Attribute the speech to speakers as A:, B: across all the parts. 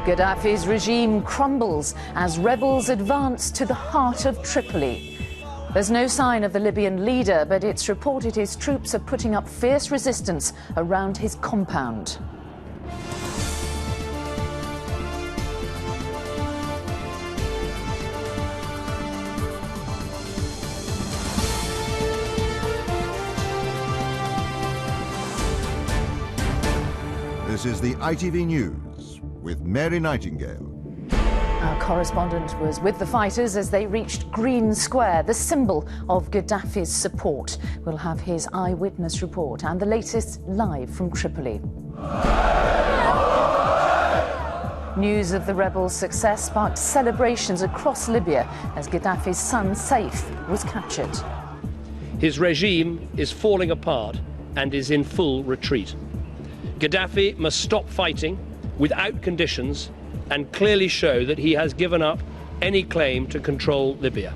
A: Gaddafi's regime crumbles as rebels advance to the heart of Tripoli. There's no sign of the Libyan leader, but it's reported his troops are putting up fierce resistance around his compound.
B: This is the ITV News with Mary Nightingale.
A: Our correspondent was with the fighters as they reached Green Square, the symbol of Gaddafi's support. We'll have his eyewitness report and the latest live from Tripoli. News of the rebels' success sparked celebrations across Libya as Gaddafi's son Saif was captured.
C: His regime is falling apart and is in full retreat. Gaddafi must stop fighting without conditions and clearly show that he has given up any claim to control Libya.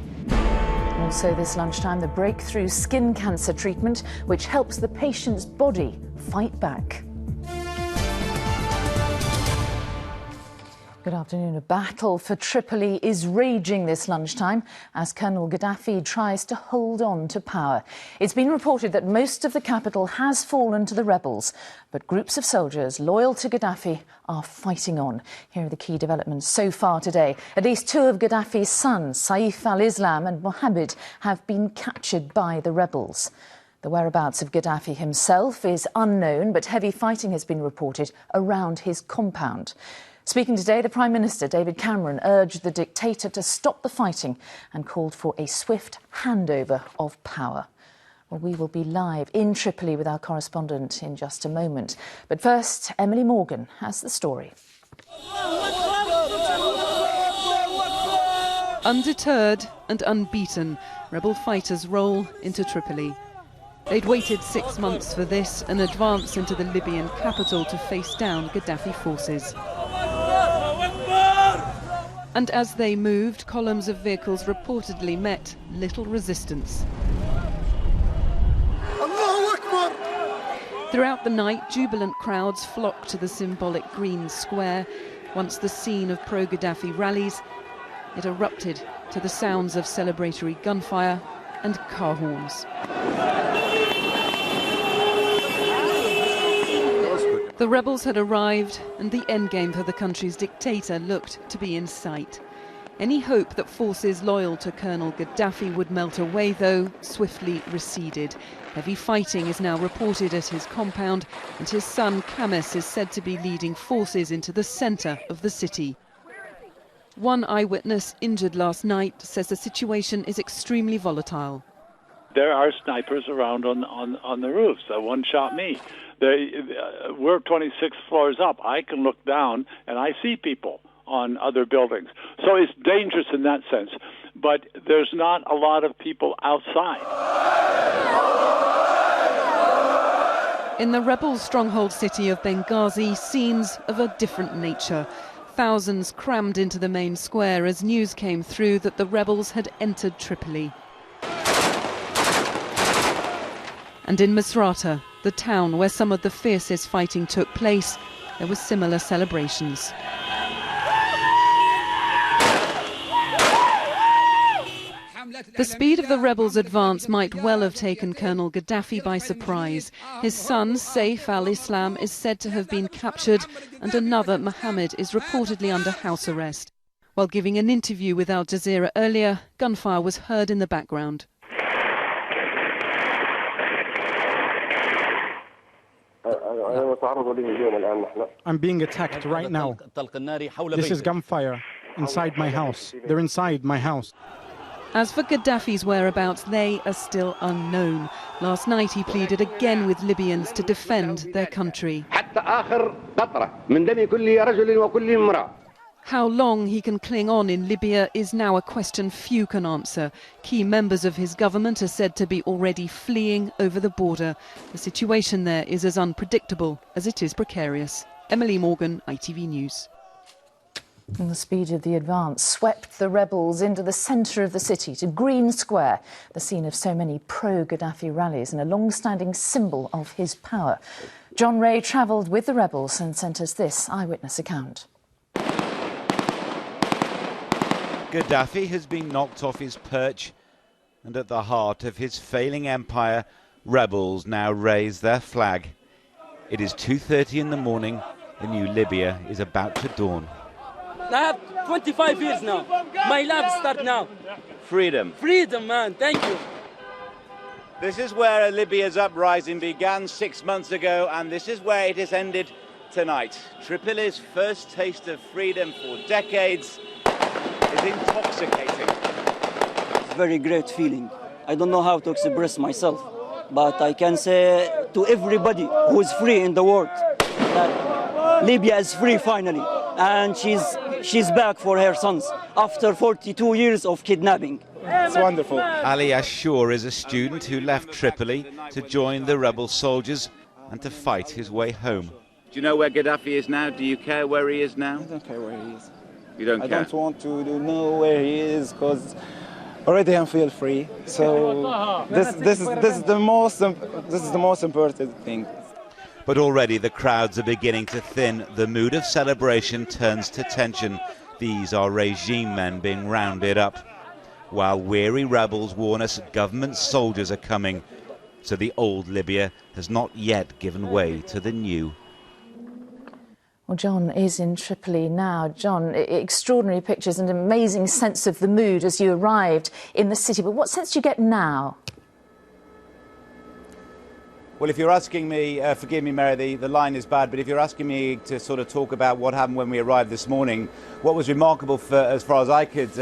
A: Also this lunchtime, the breakthrough skin cancer treatment which helps the patient's body fight back. Good afternoon. A battle for Tripoli is raging this lunchtime as Colonel Gaddafi tries to hold on to power. It's been reported that most of the capital has fallen to the rebels, but groups of soldiers loyal to Gaddafi are fighting on. Here are the key developments so far today. At least two of Gaddafi's sons, Saif al-Islam and Mohammed, have been captured by the rebels. The whereabouts of Gaddafi himself is unknown, but heavy fighting has been reported around his compound. Speaking today, the Prime Minister, David Cameron, urged the dictator to stop the fighting and called for a swift handover of power. Well, we will be live in Tripoli with our correspondent in just a moment. But first, Emily Morgan has the story.
D: Undeterred and unbeaten, rebel fighters roll into Tripoli. They'd waited 6 months for this, an advance into the Libyan capital to face down Gaddafi forces. And as they moved, columns of vehicles reportedly met little resistance. Throughout the night, jubilant crowds flocked to the symbolic Green Square. Once the scene of pro-Gaddafi rallies, it erupted to the sounds of celebratory gunfire and car horns. The rebels had arrived, and the endgame for the country's dictator looked to be in sight. Any hope that forces loyal to Colonel Gaddafi would melt away, though, swiftly receded. Heavy fighting is now reported at his compound, and his son Khamis is said to be leading forces into the centre of the city. One eyewitness injured last night says the situation is extremely volatile.
E: There are snipers around on the roofs. One shot me. We're 26 floors up. I can look down and I see people on other buildings. So it's dangerous in that sense. But there's not a lot of people outside.
D: In the rebel stronghold city of Benghazi, scenes of a different nature. Thousands crammed into the main square as news came through that the rebels had entered Tripoli. And in Misrata, the town where some of the fiercest fighting took place, there were similar celebrations. The speed of the rebels' advance might well have taken Colonel Gaddafi by surprise. His son, Saif al-Islam, is said to have been captured, and another, Mohammed, is reportedly under house arrest. While giving an interview with Al Jazeera earlier, gunfire was heard in the background.
F: I'm being attacked right now. This is gunfire inside my house. They're inside my house.
D: As for Gaddafi's whereabouts, they are still unknown. Last night he pleaded again with Libyans to defend their country. How long he can cling on in Libya is now a question few can answer. Key members of his government are said to be already fleeing over the border. The situation there is as unpredictable as it is precarious. Emily Morgan, ITV News.
A: And the speed of the advance swept the rebels into the centre of the city, to Green Square, the scene of so many pro-Gaddafi rallies and a long-standing symbol of his power. John Ray travelled with the rebels and sent us this eyewitness account.
G: Gaddafi has been knocked off his perch, and at the heart of his failing empire, rebels now raise their flag. It is 2:30 in the morning. A new Libya is about to dawn.
H: I have 25 years now. My life starts now.
G: Freedom.
H: Freedom, man. Thank you.
G: This is where Libya's uprising began 6 months ago, and this is where it has ended tonight. Tripoli's first taste of freedom for decades is intoxicating.
I: It's a very great feeling. I don't know how to express myself, but I can say to everybody who is free in the world that Libya is free finally, and she's back for her sons after 42 years of kidnapping.
J: It's wonderful.
G: Ali Ashur is a student who left Tripoli to join the rebel soldiers and to fight his way home. Do you know where Gaddafi is now? Do you care where he is now?
J: I don't care where he is.
G: You don't care?
J: I don't want to know where he is because already I feel free. So this is the most important thing.
G: But already the crowds are beginning to thin. The mood of celebration turns to tension. These are regime men being rounded up, while weary rebels warn us government soldiers are coming. So the old Libya has not yet given way to the new.
A: Well, John is in Tripoli now. John, extraordinary pictures and amazing sense of the mood as you arrived in the city. But what sense do you get now?
G: Well, if you're asking me, forgive me, Mary, the line is bad, but if you're asking me to sort of talk about what happened when we arrived this morning, what was remarkable, as far as I could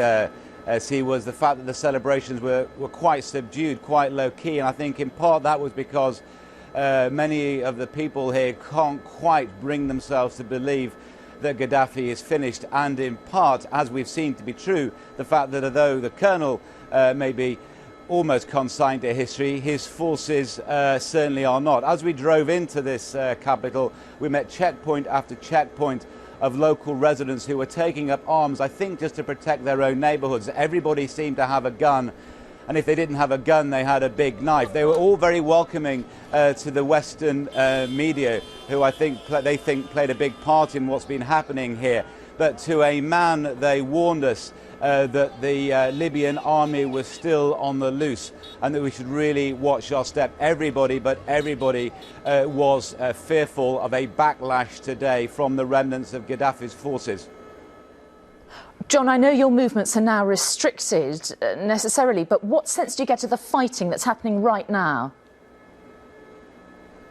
G: see, was the fact that the celebrations were quite subdued, quite low-key, and I think in part that was because many of the people here can't quite bring themselves to believe that Gaddafi is finished, and in part, as we've seen to be true, the fact that although the colonel may be almost consigned to history, his forces certainly are not. As we drove into this capital, we met checkpoint after checkpoint of local residents who were taking up arms, I think just to protect their own neighbourhoods. Everybody seemed to have a gun, and if they didn't have a gun, they had a big knife. They were all very welcoming to the Western media, who I think they think played a big part in what's been happening here. But to a man, they warned us that the Libyan army was still on the loose and that we should really watch our step. Everybody was fearful of a backlash today from the remnants of Gaddafi's forces.
A: John, I know your movements are now restricted necessarily, but what sense do you get of the fighting that's happening right now?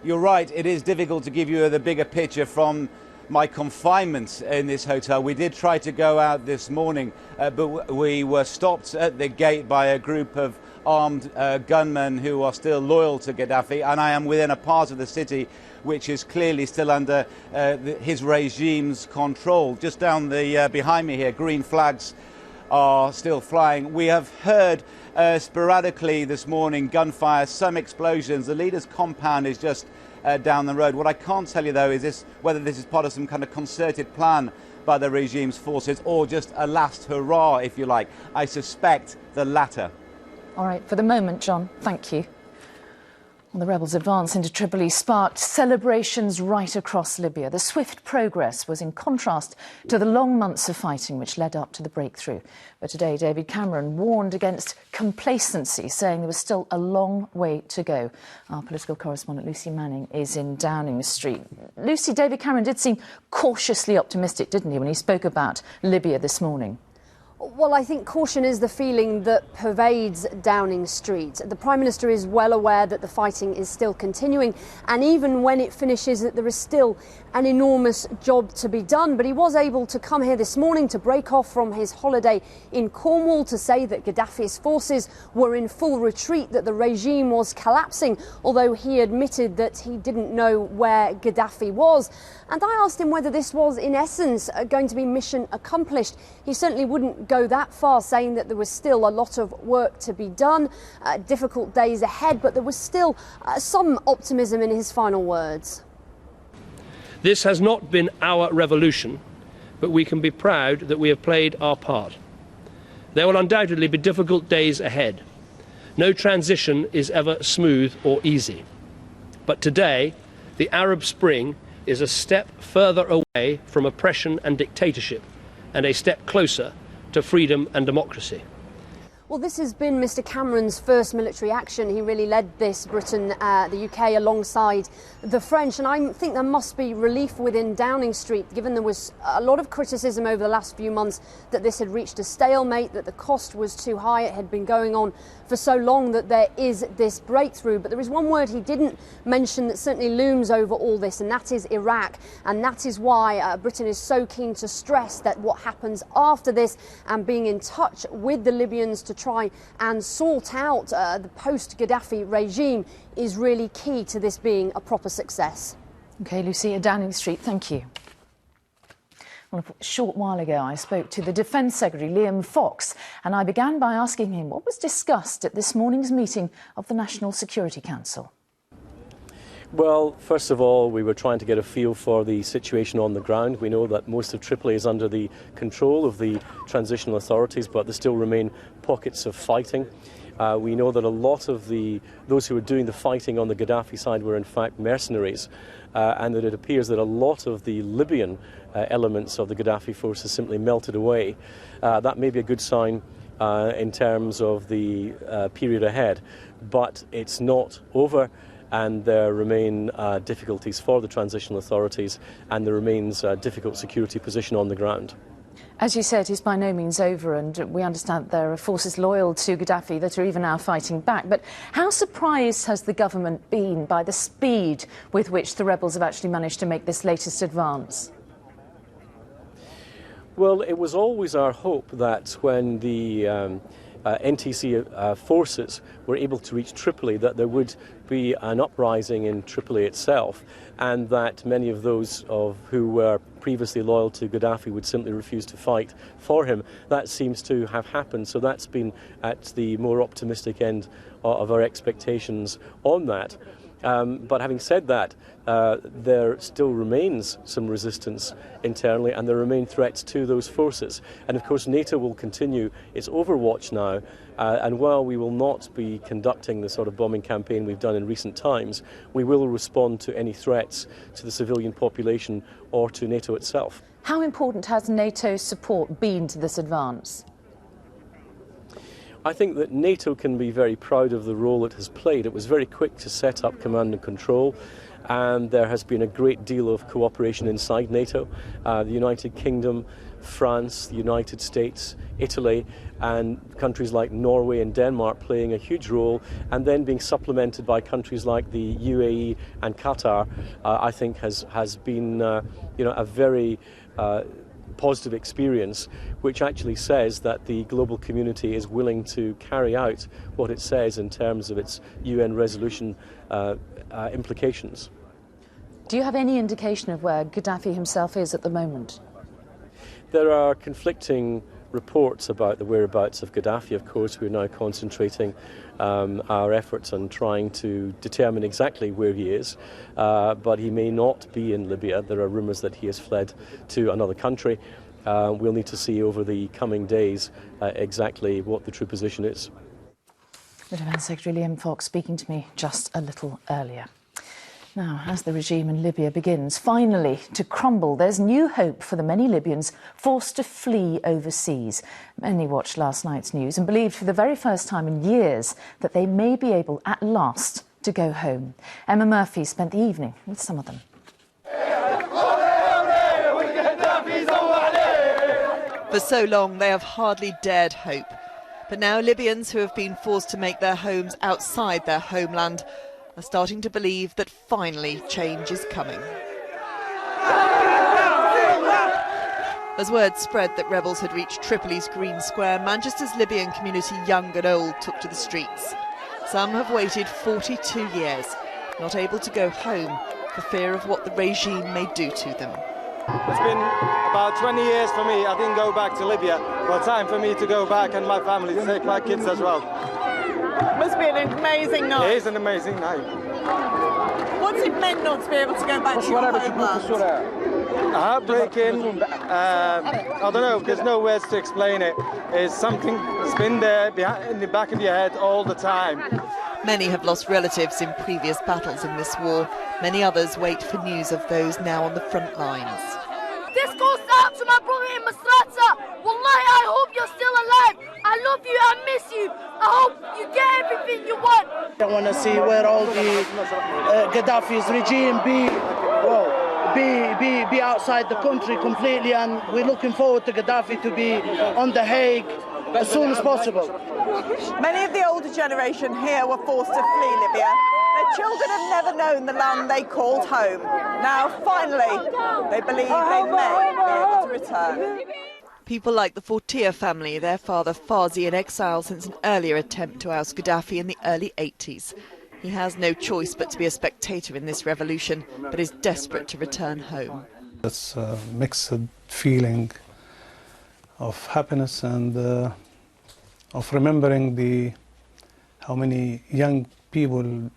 G: You're right, it is difficult to give you the bigger picture from my confinement in this hotel. We did try to go out this morning, but we were stopped at the gate by a group of armed gunmen who are still loyal to Gaddafi, and I am within a part of the city which is clearly still under his regime's control. Just down the behind me here, green flags are still flying. We have heard sporadically this morning gunfire, some explosions. The leader's compound is just down the road. What I can't tell you, though, is whether this is part of some kind of concerted plan by the regime's forces or just a last hurrah, if you like. I suspect the latter.
A: All right, for the moment, John, thank you. Well, the rebels' advance into Tripoli sparked celebrations right across Libya. The swift progress was in contrast to the long months of fighting which led up to the breakthrough. But today, David Cameron warned against complacency, saying there was still a long way to go. Our political correspondent Lucy Manning is in Downing Street. Lucy, David Cameron did seem cautiously optimistic, didn't he, when he spoke about Libya this morning?
K: Well, I think caution is the feeling that pervades Downing Street. The Prime Minister is well aware that the fighting is still continuing, and even when it finishes, that there is still an enormous job to be done. But he was able to come here this morning to break off from his holiday in Cornwall to say that Gaddafi's forces were in full retreat, that the regime was collapsing, although he admitted that he didn't know where Gaddafi was. And I asked him whether this was, in essence, going to be mission accomplished. He certainly wouldn't go that far, saying that there was still a lot of work to be done, difficult days ahead, but there was still some optimism in his final words.
C: This has not been our revolution, but we can be proud that we have played our part. There will undoubtedly be difficult days ahead. No transition is ever smooth or easy. But today, the Arab Spring is a step further away from oppression and dictatorship, and a step closer to freedom and democracy.
K: Well, this has been Mr Cameron's first military action. He really led this, Britain, the UK, alongside the French. And I think there must be relief within Downing Street, given there was a lot of criticism over the last few months that this had reached a stalemate, that the cost was too high. It had been going on for so long that there is this breakthrough. But there is one word he didn't mention that certainly looms over all this, and that is Iraq. And that is why Britain is so keen to stress that what happens after this and being in touch with the Libyans to try and sort out the post-Gaddafi regime is really key to this being a proper success.
A: OK, Lucia, Downing Street, thank you. Well, a short while ago, I spoke to the Defence Secretary, Liam Fox, and I began by asking him what was discussed at this morning's meeting of the National Security Council.
L: Well, first of all, we were trying to get a feel for the situation on the ground. We know that most of Tripoli is under the control of the transitional authorities, but there still remain pockets of fighting. We know that a lot of those who were doing the fighting on the Gaddafi side were in fact mercenaries, and that it appears that a lot of the Libyan elements of the Gaddafi forces simply melted away. That may be a good sign in terms of the period ahead, but it's not over. And there remain difficulties for the transitional authorities, and there remains a difficult security position on the ground.
A: As you said, it's by no means over, and we understand that there are forces loyal to Gaddafi that are even now fighting back. But how surprised has the government been by the speed with which the rebels have actually managed to make this latest advance?
L: Well, it was always our hope that when the NTC forces were able to reach Tripoli, that there would be an uprising in Tripoli itself, and that many of those who were previously loyal to Gaddafi would simply refuse to fight for him. That seems to have happened, so that's been at the more optimistic end of our expectations on that. But having said that, there still remains some resistance internally, and there remain threats to those forces. And of course NATO will continue its overwatch now, and while we will not be conducting the sort of bombing campaign we've done in recent times, we will respond to any threats to the civilian population or to NATO itself.
A: How important has NATO's support been to this advance?
L: I think that NATO can be very proud of the role it has played. It was very quick to set up command and control, and there has been a great deal of cooperation inside NATO. The United Kingdom, France, the United States, Italy, and countries like Norway and Denmark playing a huge role, and then being supplemented by countries like the UAE and Qatar, I think has been a very positive experience, which actually says that the global community is willing to carry out what it says in terms of its UN resolution implications.
A: Do you have any indication of where Gaddafi himself is at the moment?
L: There are conflicting reports about the whereabouts of Gaddafi. Of course, we're now concentrating our efforts on trying to determine exactly where he is, but he may not be in Libya. There are rumours that he has fled to another country. We'll need to see over the coming days exactly what the true position is.
A: The Defence Secretary Liam Fox speaking to me just a little earlier. Now, as the regime in Libya begins finally to crumble, there's new hope for the many Libyans forced to flee overseas. Many watched last night's news and believed for the very first time in years that they may be able at last to go home. Emma Murphy spent the evening with some of them.
M: For so long, they have hardly dared hope. But now Libyans who have been forced to make their homes outside their homeland are starting to believe that finally change is coming. As word spread that rebels had reached Tripoli's Green Square, Manchester's Libyan community, young and old, took to the streets. Some have waited 42 years, not able to go home for fear of what the regime may do to them.
J: It's been about 20 years for me. I didn't go back to Libya. Well, time for me to go back and my family, to take my kids as well.
M: Must be an amazing night.
J: It is an amazing night.
M: What's it meant not to be able to go back to your homeland?
J: Heartbreaking. I don't know, there's no words to explain it. It's something that's been there in the back of your head all the time.
M: Many have lost relatives in previous battles in this war. Many others wait for news of those now on the front lines.
N: Discourse up! to my brother in Misrata, Wallahi, I hope you're still alive. I love you, I miss you. I hope you get everything you want.
O: I want to see where all the Gaddafi's regime be outside the country completely, and we're looking forward to Gaddafi to be on The Hague as soon as possible.
P: Many of the older generation here were forced to flee Libya. Their children have never known the land they called home. Now, finally, they believe they may be able to return.
M: People like the Fortier family, their father Fazi in exile since an earlier attempt to oust Gaddafi in the early 80s. He has no choice but to be a spectator in this revolution, but is desperate to return home.
Q: It's a mixed feeling of happiness and of remembering how many young people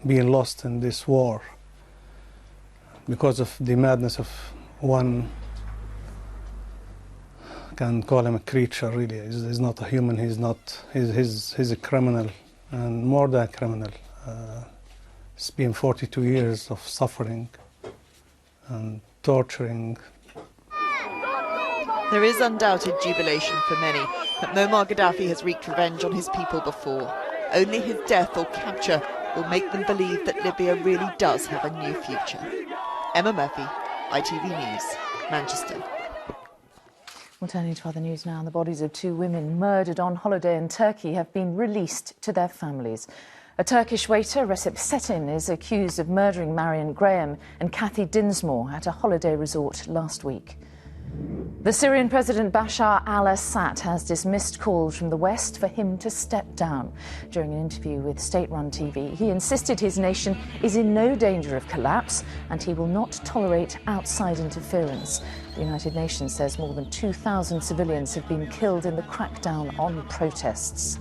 Q: being lost in this war because of the madness of one. Can call him a creature, really. He's not a human. He's a criminal, and more than a criminal. It's been 42 years of suffering and torturing.
M: There is undoubted jubilation for many, but Muammar Gaddafi has wreaked revenge on his people before. Only his death or capture will make them believe that Libya really does have a new future. Emma Murphy, ITV News, Manchester.
A: We're turning to other news now. The bodies of two women murdered on holiday in Turkey have been released to their families. A Turkish waiter, Recep Setin, is accused of murdering Marion Graham and Kathy Dinsmore at a holiday resort last week. The Syrian President Bashar al-Assad has dismissed calls from the West for him to step down. During an interview with state-run TV, he insisted his nation is in no danger of collapse and he will not tolerate outside interference. The United Nations says more than 2,000 civilians have been killed in the crackdown on protests.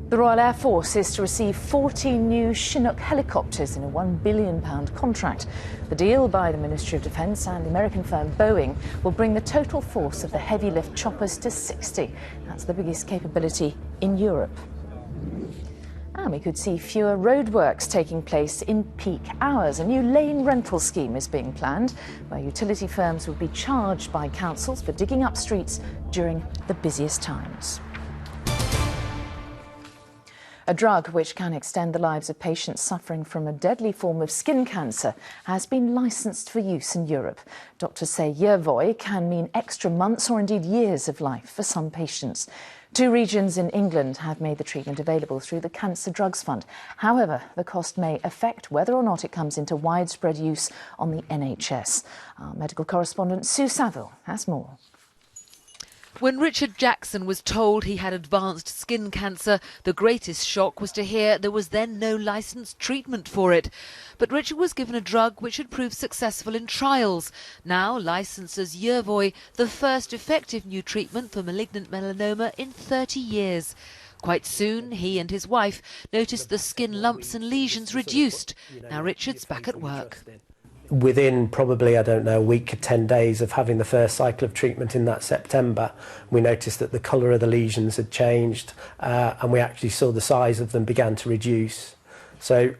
A: The Royal Air Force is to receive 14 new Chinook helicopters in a £1 billion contract. The deal by the Ministry of Defence and the American firm Boeing will bring the total force of the heavy lift choppers to 60. That's the biggest capability in Europe. And we could see fewer roadworks taking place in peak hours. A new lane rental scheme is being planned, where utility firms will be charged by councils for digging up streets during the busiest times. A drug which can extend the lives of patients suffering from a deadly form of skin cancer has been licensed for use in Europe. Doctors say Yervoy can mean extra months or indeed years of life for some patients. 2 regions in England have made the treatment available through the Cancer Drugs Fund. However, the cost may affect whether or not it comes into widespread use on the NHS. Our medical correspondent Sue Saville has more.
R: When Richard Jackson was told he had advanced skin cancer, the greatest shock was to hear there was then no licensed treatment for it. But Richard was given a drug which had proved successful in trials. Now licensed as Yervoy, the first effective new treatment for malignant melanoma in 30 years. Quite soon, he and his wife noticed the skin lumps and lesions reduced. Now Richard's back at work.
S: Within probably, I don't know, a week or 10 days of having the first cycle of treatment in that September, we noticed that the colour of the lesions had changed and we actually saw the size of them began to reduce. So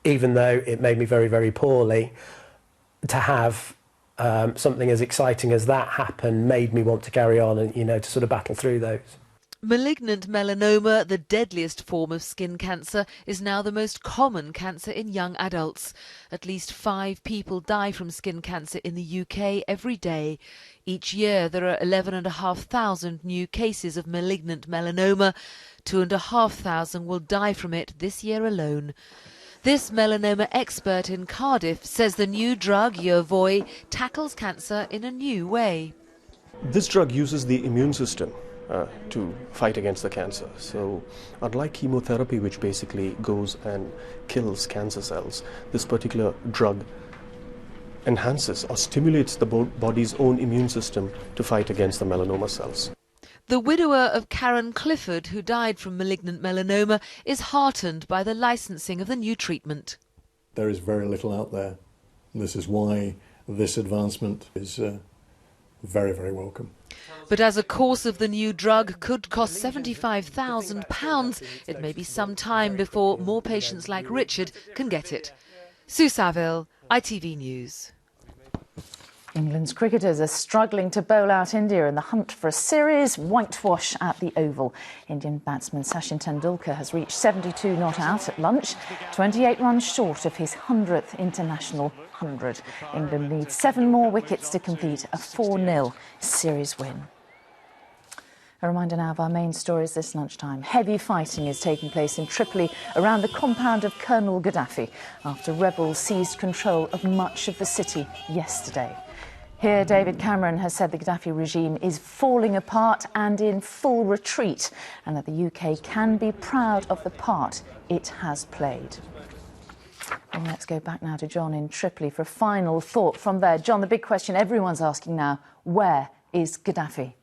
S: even though it made me very, very poorly, to have something as exciting as that happen made me want to carry on and, you know, to sort of battle through those.
R: Malignant melanoma, the deadliest form of skin cancer, is now the most common cancer in young adults. At least 5 people die from skin cancer in the UK every day. Each year there are 11,500 new cases of malignant melanoma. 2,500 will die from it this year alone. This melanoma expert in Cardiff says the new drug, Yervoy, tackles cancer in a new way.
T: This drug uses the immune system to fight against the cancer. So unlike chemotherapy, which basically goes and kills cancer cells, this particular drug enhances or stimulates the body's own immune system to fight against the melanoma cells.
R: The widower of Karen Clifford, who died from malignant melanoma, is heartened by the licensing of the new treatment.
U: There is very little out there. This is why this advancement is very, very welcome.
R: But as a course of the new drug could cost £75,000, it may be some time before more patients like Richard can get it. Sue Saville, ITV News.
A: England's cricketers are struggling to bowl out India in the hunt for a series whitewash at the Oval. Indian batsman Sachin Tendulkar has reached 72 not out at lunch, 28 runs short of his 100th international 100. England needs 7 more wickets to complete a 4-0 series win. A reminder now of our main stories this lunchtime. Heavy fighting is taking place in Tripoli around the compound of Colonel Gaddafi after rebels seized control of much of the city yesterday. Here, David Cameron has said the Gaddafi regime is falling apart and in full retreat, and that the UK can be proud of the part it has played. And let's go back now to John in Tripoli for a final thought from there. John, the big question everyone's asking now, where is Gaddafi?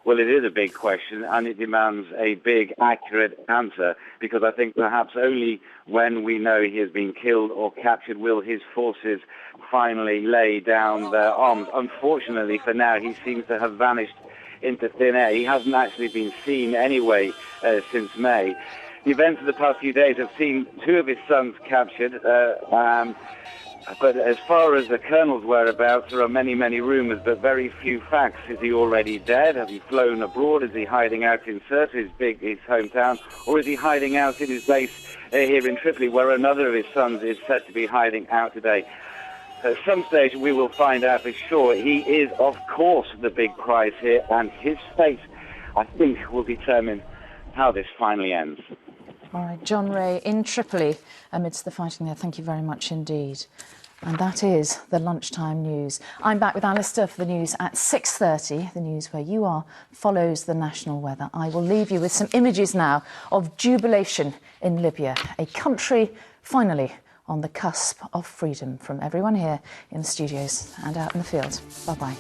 B: Well, it is a big question, and it demands a big, accurate answer, because I think perhaps only when we know he has been killed or captured will his forces finally lay down their arms. Unfortunately, for now, he seems to have vanished into thin air. He hasn't actually been seen anyway since May. The events of the past few days have seen 2 of his sons captured, but as far as the colonel's whereabouts, there are many, many rumours, but very few facts. Is he already dead? Has he flown abroad? Is he hiding out in Sirte, his hometown? Or is he hiding out in his base here in Tripoli, where another of his sons is set to be hiding out today? At some stage, we will find out for sure. He is, of course, the big prize here, and his fate, I think, will determine how this finally ends.
A: All right, John Ray in Tripoli amidst the fighting there. Thank you very much indeed. And that is the lunchtime news. I'm back with Alistair for the news at 6:30. The news where you are follows the national weather. I will leave you with some images now of jubilation in Libya, a country finally on the cusp of freedom. From everyone here in the studios and out in the field. Bye-bye.